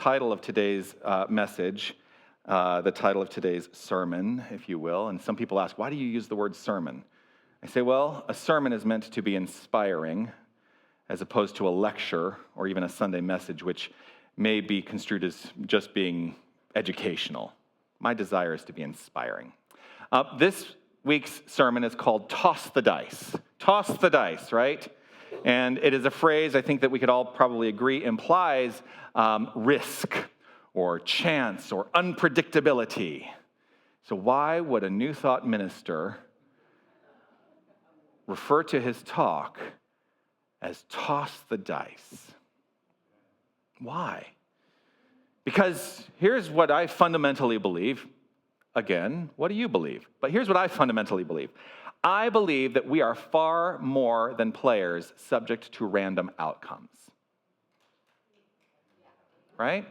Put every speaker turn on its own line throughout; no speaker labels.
title of today's message, the title of today's sermon, if you will. And some people ask, why do you use the word sermon? I say, well, a sermon is meant to be inspiring as opposed to a lecture or even a Sunday message, which may be construed as just being educational. My desire is to be inspiring. This week's sermon is called Toss the Dice. Toss the dice, right? And it is a phrase I think that we could all probably agree implies risk or chance or unpredictability. So why would a New Thought minister refer to his talk as toss the dice? Why? Because here's what I fundamentally believe. Again, what do you believe? But here's what I fundamentally believe. I believe that we are far more than players subject to random outcomes. Right?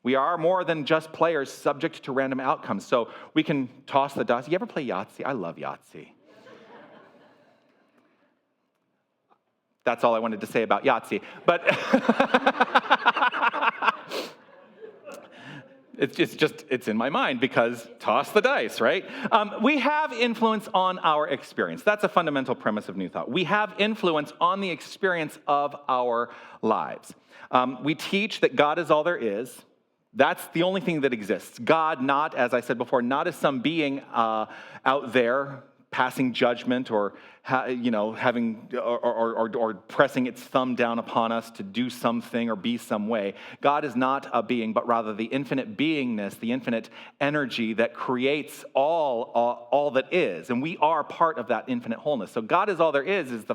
We are more than just players subject to random outcomes. So we can toss the dice. You ever play Yahtzee? I love Yahtzee. That's all I wanted to say about Yahtzee. But it's in my mind because toss the dice, right? We have influence on our experience. That's a fundamental premise of New Thought. We have influence on the experience of our lives. We teach that God is all there is. That's the only thing that exists. God, not, as I said before, not as some being out there passing judgment or having or pressing its thumb down upon us to do something or be some way. God is not a being, but rather the infinite beingness, the infinite energy that creates all that is, and we are part of that infinite wholeness. So God is all there is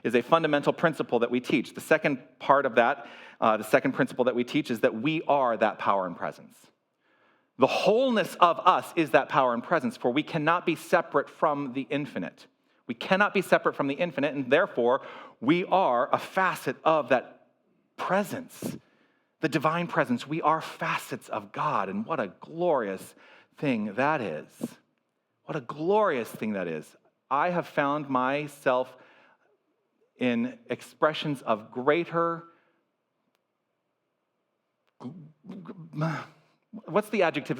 a fundamental principle that we teach. The second part of that, the second principle that we teach is that we are that power and presence. The wholeness of us is that power and presence, for we cannot be separate from the infinite. We cannot be separate from the infinite, and therefore, we are a facet of that presence, the divine presence. We are facets of God, and what a glorious thing that is. What a glorious thing that is. I have found myself in expressions of greater... What's the adjective?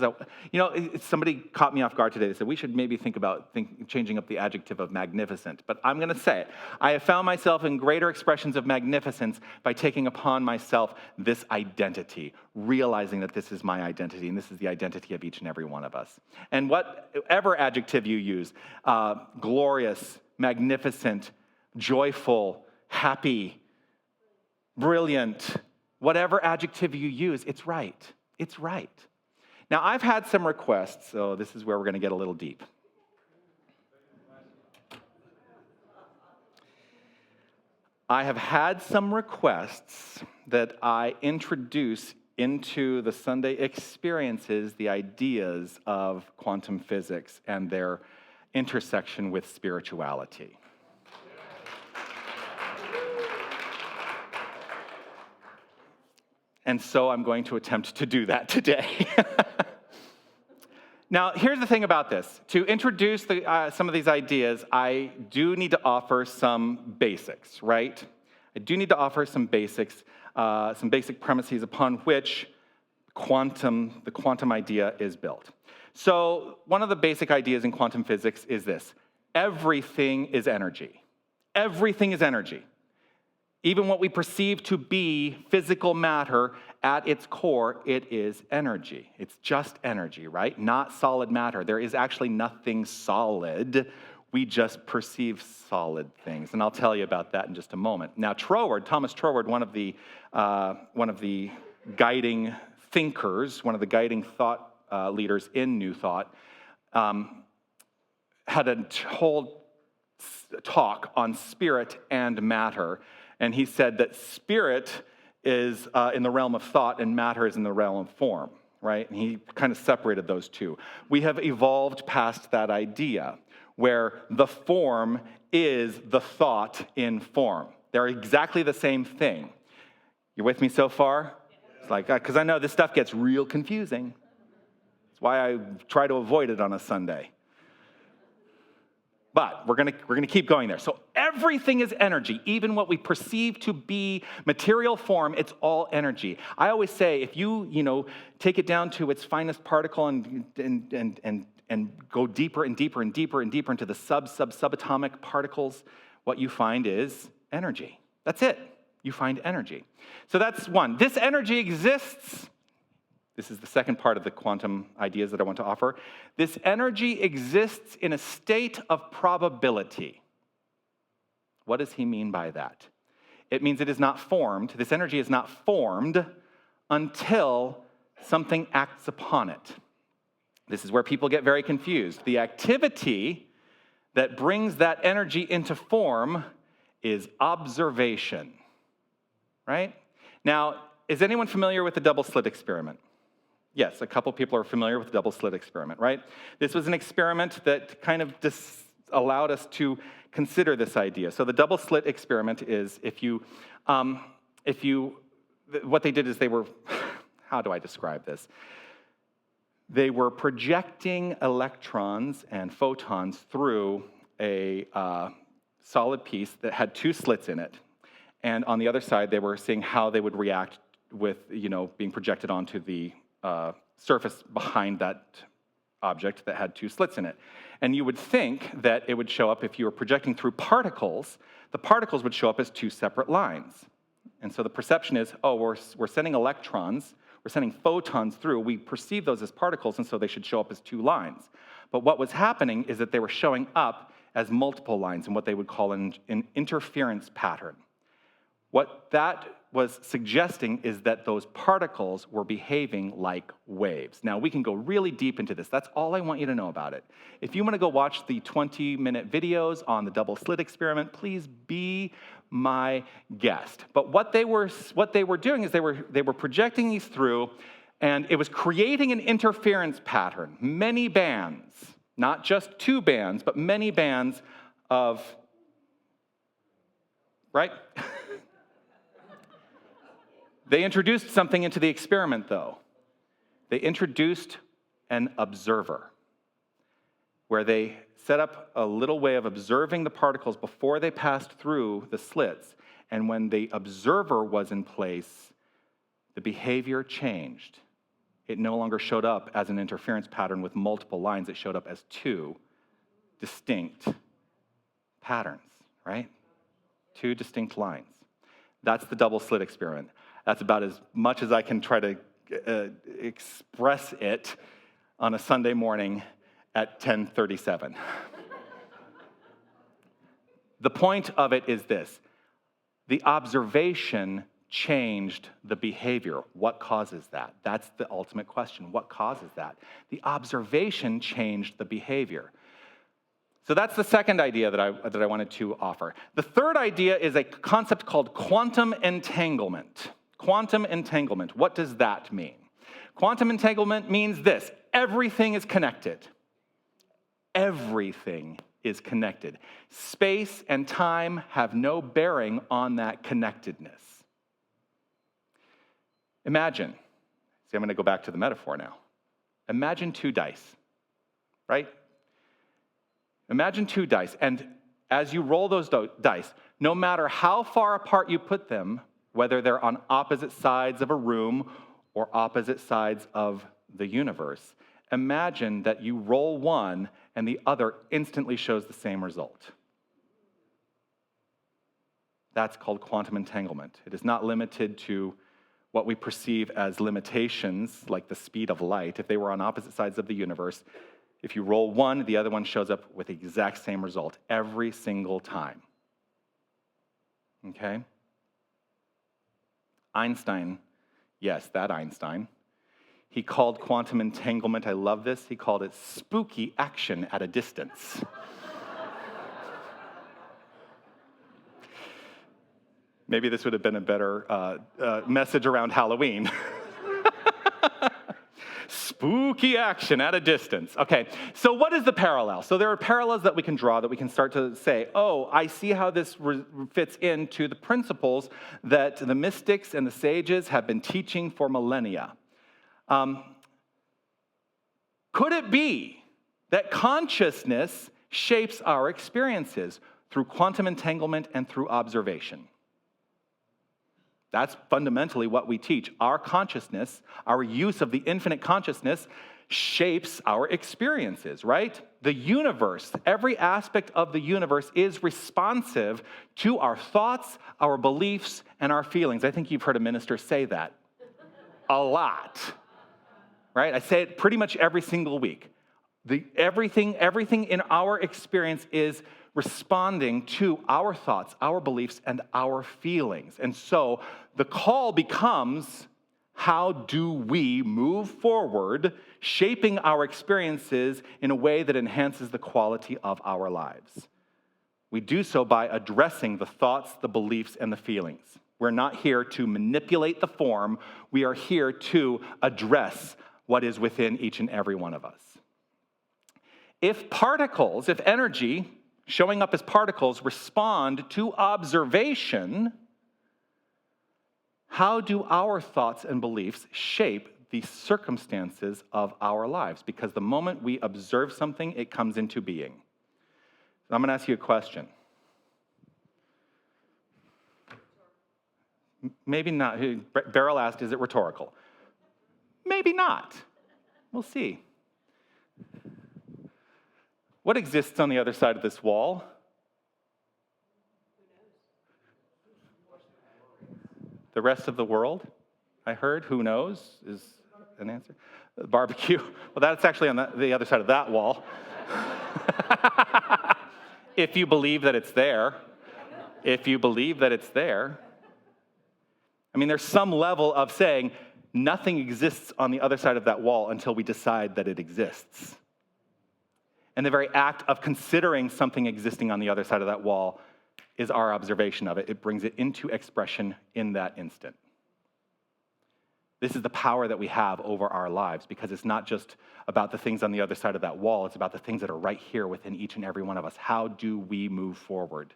Somebody caught me off guard today. They said, we should maybe think about changing up the adjective of magnificent. But I'm going to say it. I have found myself in greater expressions of magnificence by taking upon myself this identity, realizing that this is my identity, and this is the identity of each and every one of us. And whatever adjective you use, glorious, magnificent, joyful, happy, brilliant, whatever adjective you use, it's right. It's right. Now, I've had some requests, so this is where we're going to get a little deep. I have had some requests that I introduce into the Sunday experiences the ideas of quantum physics and their intersection with spirituality. And so I'm going to attempt to do that today. Now, here's the thing about this. To introduce some of these ideas, I do need to offer some basics, right? I do need to offer some basics, some basic premises upon which the quantum idea is built. So one of the basic ideas in quantum physics is this. Everything is energy. Everything is energy. Even what we perceive to be physical matter, at its core, it is energy. It's just energy, right? Not solid matter. There is actually nothing solid. We just perceive solid things. And I'll tell you about that in just a moment. Now, Thomas Troward, one of the guiding thinkers, one of the guiding thought leaders in New Thought, had a whole talk on spirit and matter. And he said that spirit is in the realm of thought and matter is in the realm of form, right? And he kind of separated those two. We have evolved past that idea where the form is the thought in form. They're exactly the same thing. You with me so far? It's like, because I know this stuff gets real confusing. That's why I try to avoid it on a Sunday. But we're gonna keep going there. So everything is energy, even what we perceive to be material form, it's all energy. I always say, if you take it down to its finest particle and go deeper and deeper and deeper and deeper into the subatomic particles, what you find is energy. That's it. You find energy. So that's one. This energy exists. This is the second part of the quantum ideas that I want to offer. This energy exists in a state of probability. What does he mean by that? It means it is not formed. This energy is not formed until something acts upon it. This is where people get very confused. The activity that brings that energy into form is observation, right? Now, is anyone familiar with the double slit experiment? Yes, a couple people are familiar with the double slit experiment, right? This was an experiment that kind of allowed us to consider this idea. So the double slit experiment is what they did is they were, how do I describe this? They were projecting electrons and photons through a solid piece that had two slits in it. And on the other side, they were seeing how they would react with, being projected onto the surface behind that object that had two slits in it. And you would think that it would show up if you were projecting through particles, the particles would show up as two separate lines. And so the perception is, we're sending electrons, we're sending photons through, we perceive those as particles, and so they should show up as two lines. But what was happening is that they were showing up as multiple lines in what they would call an interference pattern. What that was suggesting is that those particles were behaving like waves. Now, we can go really deep into this. That's all I want you to know about it. If you want to go watch the 20-minute videos on the double slit experiment, please be my guest. But what they were doing is they were projecting these through, and it was creating an interference pattern. Many bands, not just two bands, but many bands of, right? They introduced something into the experiment, though. They introduced an observer, where they set up a little way of observing the particles before they passed through the slits. And when the observer was in place, the behavior changed. It no longer showed up as an interference pattern with multiple lines. It showed up as two distinct patterns, right? Two distinct lines. That's the double slit experiment. That's about as much as I can try to express it on a Sunday morning at 10:37. The point of it is this. The observation changed the behavior. What causes that? That's the ultimate question. What causes that? The observation changed the behavior. So that's the second idea that I wanted to offer. The third idea is a concept called quantum entanglement. Quantum entanglement, what does that mean? Quantum entanglement means this: everything is connected. Everything is connected. Space and time have no bearing on that connectedness. Imagine, I'm going to go back to the metaphor now. Imagine two dice, right? Imagine two dice, and as you roll those dice, no matter how far apart you put them, whether they're on opposite sides of a room or opposite sides of the universe, imagine that you roll one and the other instantly shows the same result. That's called quantum entanglement. It is not limited to what we perceive as limitations, like the speed of light. If they were on opposite sides of the universe, if you roll one, the other one shows up with the exact same result every single time. Okay? Einstein, yes, that Einstein, he called quantum entanglement, I love this, he called it spooky action at a distance. Maybe this would have been a better message around Halloween. Spooky action at a distance. Okay, so what is the parallel? So there are parallels that we can draw that we can start to say, I see how this fits into the principles that the mystics and the sages have been teaching for millennia. Could it be that consciousness shapes our experiences through quantum entanglement and through observation. That's fundamentally what we teach. Our consciousness, our use of the infinite consciousness, shapes our experiences, right? The universe, every aspect of the universe is responsive to our thoughts, our beliefs, and our feelings. I think you've heard a minister say that a lot, right? I say it pretty much every single week. Everything in our experience is responding to our thoughts, our beliefs, and our feelings. And so the call becomes, how do we move forward, shaping our experiences in a way that enhances the quality of our lives? We do so by addressing the thoughts, the beliefs, and the feelings. We're not here to manipulate the form. We are here to address what is within each and every one of us. If energy showing up as particles respond to observation, how do our thoughts and beliefs shape the circumstances of our lives? Because the moment we observe something, it comes into being. So I'm going to ask you a question. Maybe not. Beryl asked, is it rhetorical? Maybe not. We'll see. What exists on the other side of this wall? The rest of the world, I heard. Who knows is an answer. Barbecue. Well, that's actually on the other side of that wall. If you believe that it's there. If you believe that it's there. I mean, there's some level of saying nothing exists on the other side of that wall until we decide that it exists. And the very act of considering something existing on the other side of that wall is our observation of it. It brings it into expression in that instant. This is the power that we have over our lives, because it's not just about the things on the other side of that wall. It's about the things that are right here within each and every one of us. How do we move forward?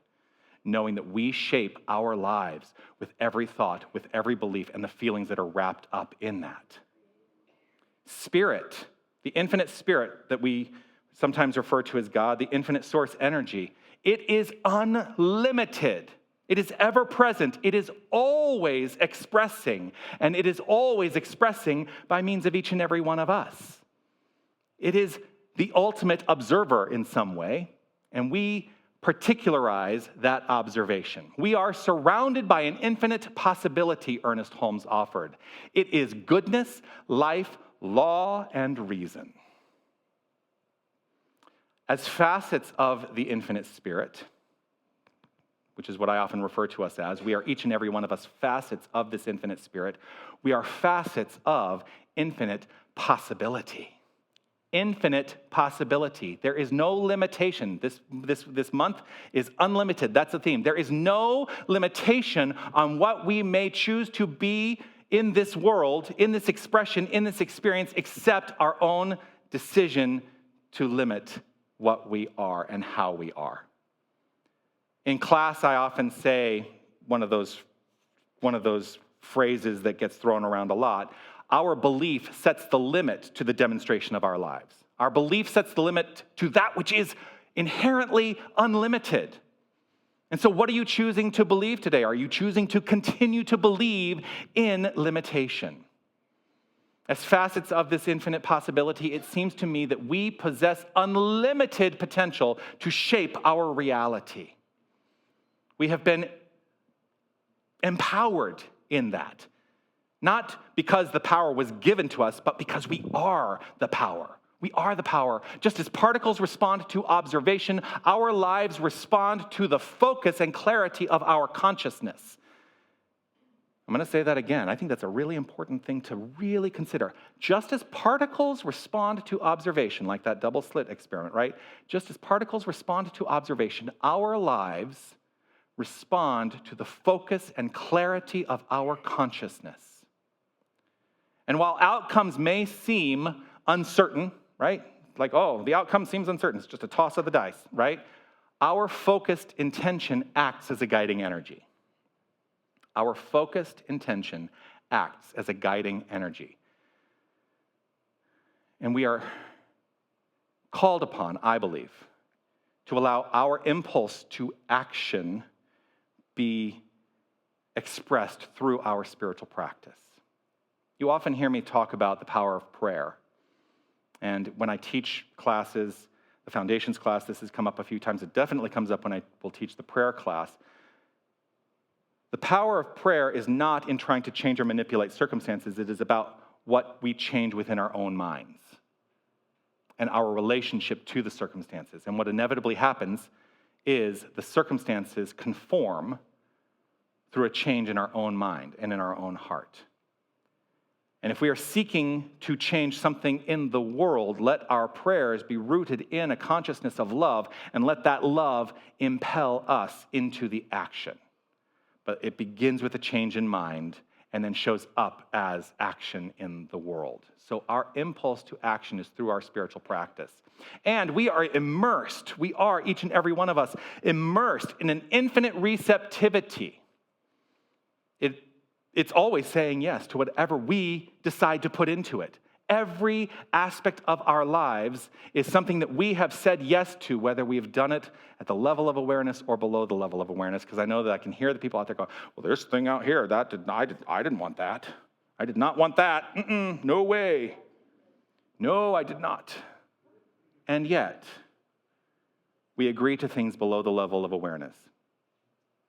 Knowing that we shape our lives with every thought, with every belief, and the feelings that are wrapped up in that. Spirit, the infinite spirit that we sometimes refer to as God, the infinite source energy, it is unlimited. It is ever present. It is always expressing, and it is always expressing by means of each and every one of us. It is the ultimate observer in some way, and we particularize that observation. We are surrounded by an infinite possibility, Ernest Holmes offered. It is goodness, life, law, and reason. As facets of the infinite spirit, which is what I often refer to us as, we are each and every one of us facets of this infinite spirit. We are facets of infinite possibility. Infinite possibility. There is no limitation. This month is unlimited. That's the theme. There is no limitation on what we may choose to be in this world, in this expression, in this experience, except our own decision to limit what we are and how we are. In class, I often say one of those phrases that gets thrown around a lot. Our belief sets the limit to the demonstration of our lives. Our belief sets the limit to that which is inherently unlimited. And so what are you choosing to believe today? Are you choosing to continue to believe in limitation? As facets of this infinite possibility, it seems to me that we possess unlimited potential to shape our reality. We have been empowered in that. Not because the power was given to us, but because we are the power. We are the power. Just as particles respond to observation, our lives respond to the focus and clarity of our consciousness. I'm going to say that again. I think that's a really important thing to really consider. Just as particles respond to observation, like that double slit experiment, right? Just as particles respond to observation, our lives respond to the focus and clarity of our consciousness. And while outcomes may seem uncertain, right? Like, oh, the outcome seems uncertain. It's just a toss of the dice, right? Our focused intention acts as a guiding energy. Our focused intention acts as a guiding energy. And we are called upon, I believe, to allow our impulse to action be expressed through our spiritual practice. You often hear me talk about the power of prayer. And when I teach classes, the foundations class, this has come up a few times. It definitely comes up when I will teach the prayer class. The power of prayer is not in trying to change or manipulate circumstances. It is about what we change within our own minds and our relationship to the circumstances. And what inevitably happens is the circumstances conform through a change in our own mind and in our own heart. And if we are seeking to change something in the world, let our prayers be rooted in a consciousness of love, and let that love impel us into the action. But it begins with a change in mind and then shows up as action in the world. So our impulse to action is through our spiritual practice. And we are, each and every one of us, immersed in an infinite receptivity. It's always saying yes to whatever we decide to put into it. Every aspect of our lives is something that we have said yes to, whether we've done it at the level of awareness or below the level of awareness, because I know that I can hear the people out there going, well, there's a thing out here, I didn't want that. I did not want that. No way. No, I did not. And yet, we agree to things below the level of awareness.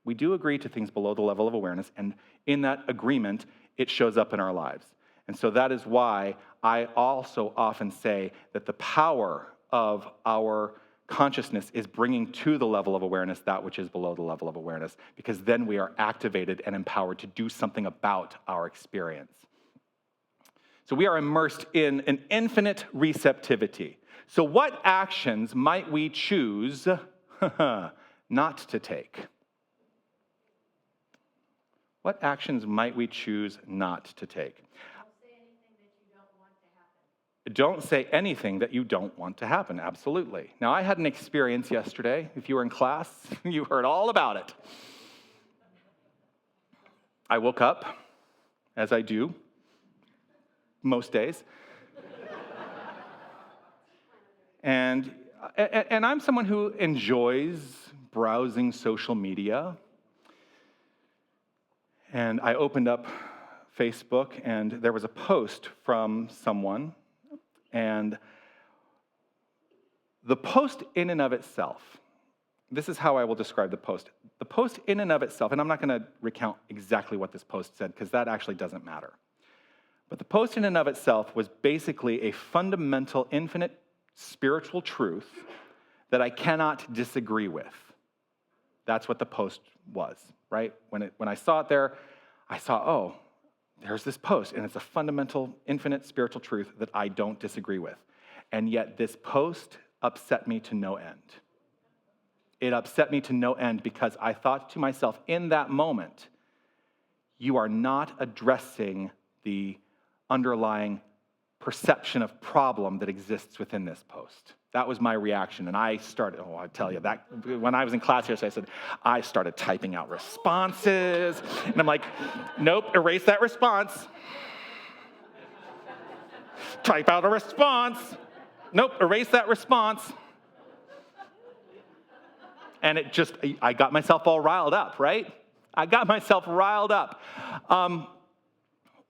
We do agree to things below the level of awareness, and in that agreement, it shows up in our lives. And so that is why I also often say that the power of our consciousness is bringing to the level of awareness that which is below the level of awareness, because then we are activated and empowered to do something about our experience. So we are immersed in an infinite receptivity. So what actions might we choose not to take? What actions might we choose not to take? Don't say anything that you don't want to happen, absolutely. Now, I had an experience yesterday. If you were in class, you heard all about it. I woke up, as I do most days. And I'm someone who enjoys browsing social media. And I opened up Facebook, and there was a post from someone. And the post in and of itself, this is how I will describe the post. The post in and of itself, and I'm not going to recount exactly what this post said, because that actually doesn't matter. But the post in and of itself was basically a fundamental, infinite spiritual truth that I cannot disagree with. That's what the post was, right? When I saw it there, I saw, oh, there's this post, and it's a fundamental, infinite spiritual truth that I don't disagree with. And yet this post upset me to no end. It upset me to no end because I thought to myself in that moment, you are not addressing the underlying perception of problem that exists within this post. That was my reaction, and I started, I tell you, that when I was in class yesterday, I said, I started typing out responses, and I'm like, nope, erase that response. Type out a response. Nope, erase that response. And I got myself all riled up, right? I got myself riled up.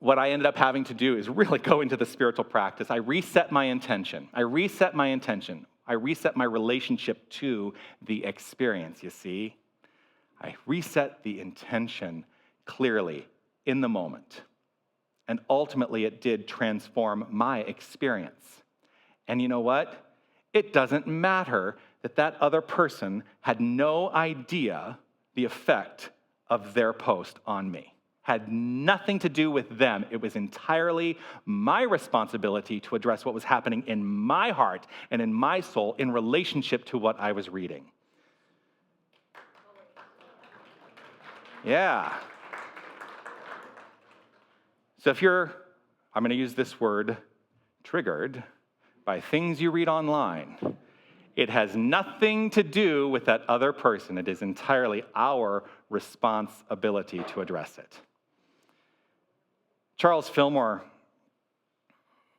What I ended up having to do is really go into the spiritual practice. I reset my intention. I reset my relationship to the experience, you see. I reset the intention clearly in the moment. And ultimately, it did transform my experience. And you know what? It doesn't matter that other person had no idea the effect of their post on me. Had nothing to do with them. It was entirely my responsibility to address what was happening in my heart and in my soul in relationship to what I was reading. Yeah. So if I'm going to use this word, triggered by things you read online, it has nothing to do with that other person. It is entirely our responsibility to address it. Charles Fillmore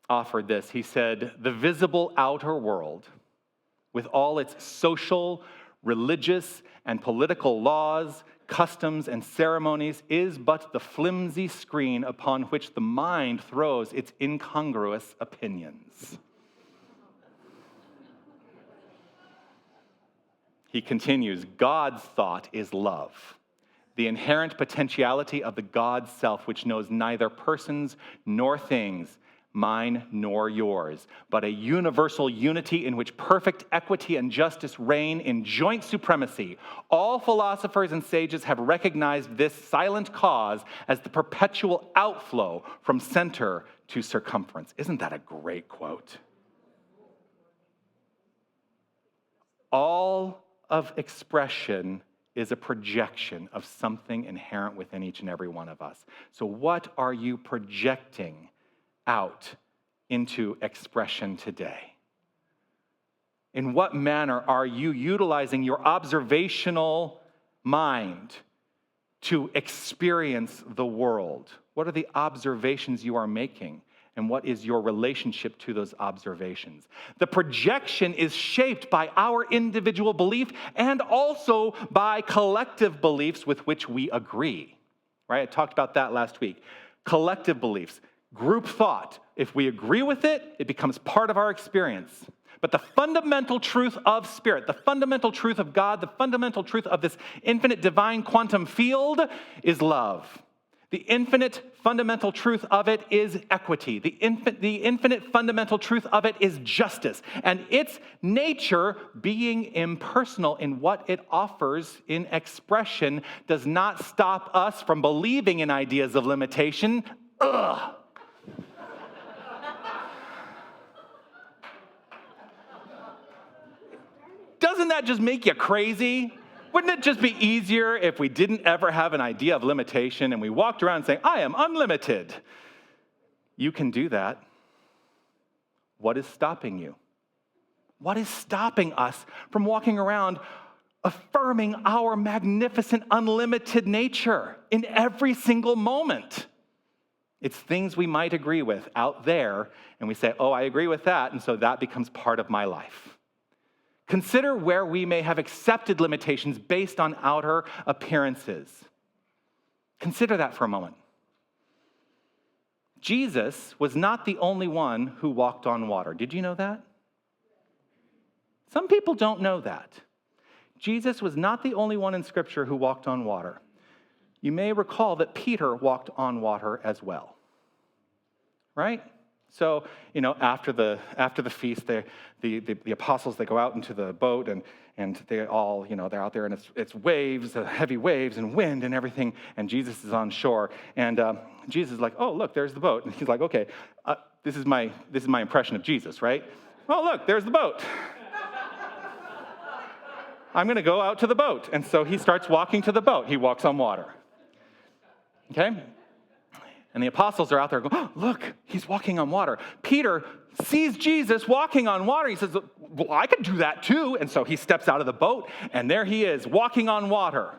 offered this. He said, the visible outer world with all its social, religious, and political laws, customs, and ceremonies, is but the flimsy screen upon which the mind throws its incongruous opinions. He continues, God's thought is love, the inherent potentiality of the God self, which knows neither persons nor things, mine nor yours, but a universal unity in which perfect equity and justice reign in joint supremacy. All philosophers and sages have recognized this silent cause as the perpetual outflow from center to circumference. Isn't that a great quote? All of expression is a projection of something inherent within each and every one of us. So what are you projecting out into expression today? In what manner are you utilizing your observational mind to experience the world? What are the observations you are making? And what is your relationship to those observations? The projection is shaped by our individual belief and also by collective beliefs with which we agree. Right? I talked about that last week. Collective beliefs, group thought. If we agree with it, it becomes part of our experience. But the fundamental truth of spirit, the fundamental truth of God, the fundamental truth of this infinite divine quantum field is love. The infinite fundamental truth of it is equity. The infinite fundamental truth of it is justice. And its nature, being impersonal in what it offers in expression, does not stop us from believing in ideas of limitation. Ugh. Doesn't that just make you crazy? Wouldn't it just be easier if we didn't ever have an idea of limitation and we walked around saying, I am unlimited? You can do that. What is stopping you? What is stopping us from walking around affirming our magnificent, unlimited nature in every single moment? It's things we might agree with out there, and we say, oh, I agree with that, and so that becomes part of my life. Consider where we may have accepted limitations based on outer appearances. Consider that for a moment. Jesus was not the only one who walked on water. Did you know that? Some people don't know that. Jesus was not the only one in Scripture who walked on water. You may recall that Peter walked on water as well. Right? So, after the feast, the apostles, they go out into the boat and they all, they're out there and it's waves, heavy waves and wind and everything, and Jesus is on shore. And Jesus is like, oh, look, there's the boat. And he's like, okay, this is my impression of Jesus, right? Oh, look, there's the boat. I'm going to go out to the boat. And so he starts walking to the boat. He walks on water. Okay? And the apostles are out there going, oh, look, he's walking on water. Peter sees Jesus walking on water. He says, well, I could do that too. And so he steps out of the boat, and there he is, walking on water.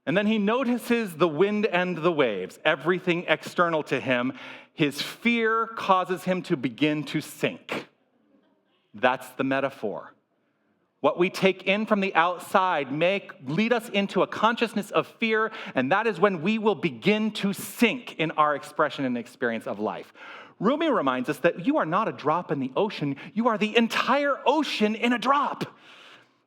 And then he notices the wind and the waves, everything external to him. His fear causes him to begin to sink. That's the metaphor. What we take in from the outside may lead us into a consciousness of fear, and that is when we will begin to sink in our expression and experience of life. Rumi reminds us that you are not a drop in the ocean, you are the entire ocean in a drop.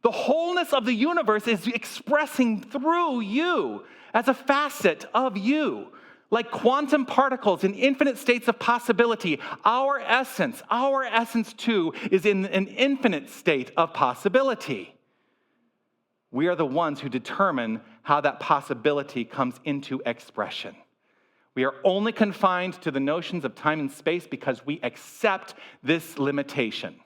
The wholeness of the universe is expressing through you as a facet of you. Like quantum particles in infinite states of possibility, our essence too, is in an infinite state of possibility. We are the ones who determine how that possibility comes into expression. We are only confined to the notions of time and space because we accept this limitation.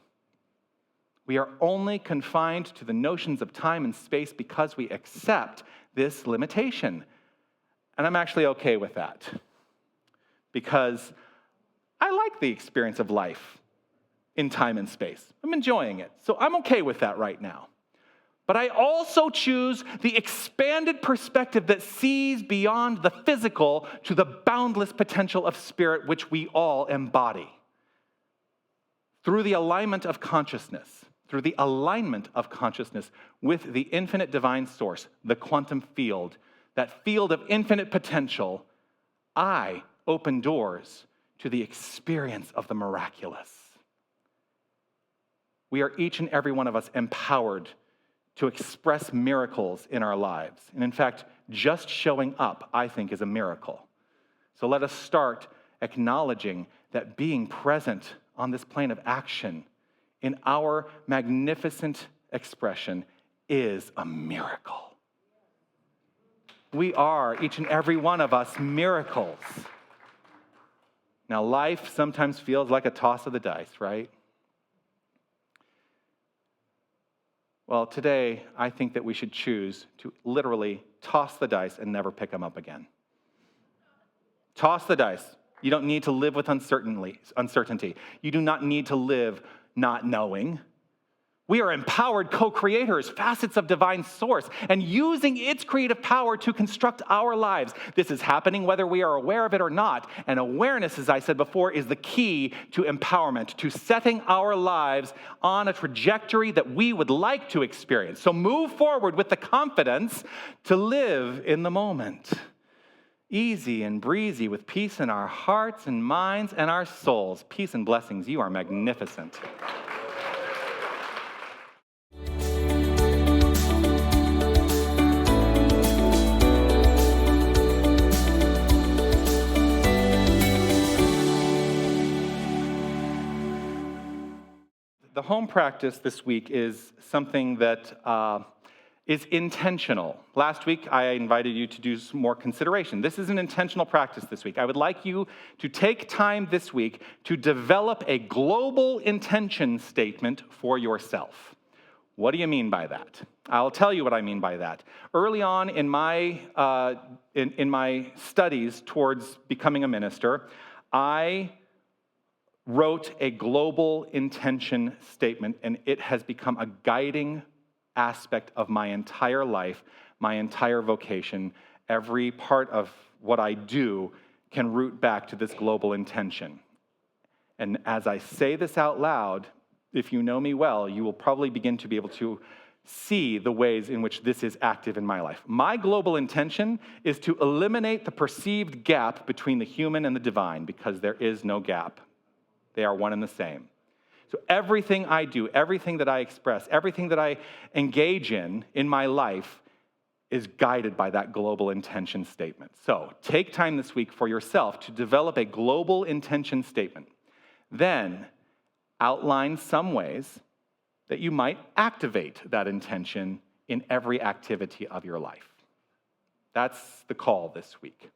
We are only confined to the notions of time and space because we accept this limitation. And I'm actually okay with that because I like the experience of life in time and space. I'm enjoying it. So I'm okay with that right now. But I also choose the expanded perspective that sees beyond the physical to the boundless potential of spirit, which we all embody. Through the alignment of consciousness, through the alignment of consciousness with the infinite divine source, the quantum field, that field of infinite potential, I open doors to the experience of the miraculous. We are each and every one of us empowered to express miracles in our lives. And in fact, just showing up, I think, is a miracle. So let us start acknowledging that being present on this plane of action in our magnificent expression is a miracle. We are, each and every one of us, miracles. Now, life sometimes feels like a toss of the dice, right? Well, today, I think that we should choose to literally toss the dice and never pick them up again. Toss the dice. You don't need to live with uncertainty. You do not need to live not knowing. We are empowered co-creators, facets of divine source, and using its creative power to construct our lives. This is happening whether we are aware of it or not. And awareness, as I said before, is the key to empowerment, to setting our lives on a trajectory that we would like to experience. So move forward with the confidence to live in the moment. Easy and breezy, with peace in our hearts and minds and our souls. Peace and blessings. You are magnificent. The home practice this week is something that is intentional. Last week, I invited you to do some more consideration. This is an intentional practice this week. I would like you to take time this week to develop a global intention statement for yourself. What do you mean by that? I'll tell you what I mean by that. Early on in my studies towards becoming a minister, I wrote a global intention statement, and it has become a guiding aspect of my entire life, my entire vocation. Every part of what I do can root back to this global intention. And as I say this out loud, if you know me well, you will probably begin to be able to see the ways in which this is active in my life. My global intention is to eliminate the perceived gap between the human and the divine, because there is no gap. They are one and the same. So everything I do, everything that I express, everything that I engage in my life is guided by that global intention statement. So take time this week for yourself to develop a global intention statement. Then outline some ways that you might activate that intention in every activity of your life. That's the call this week.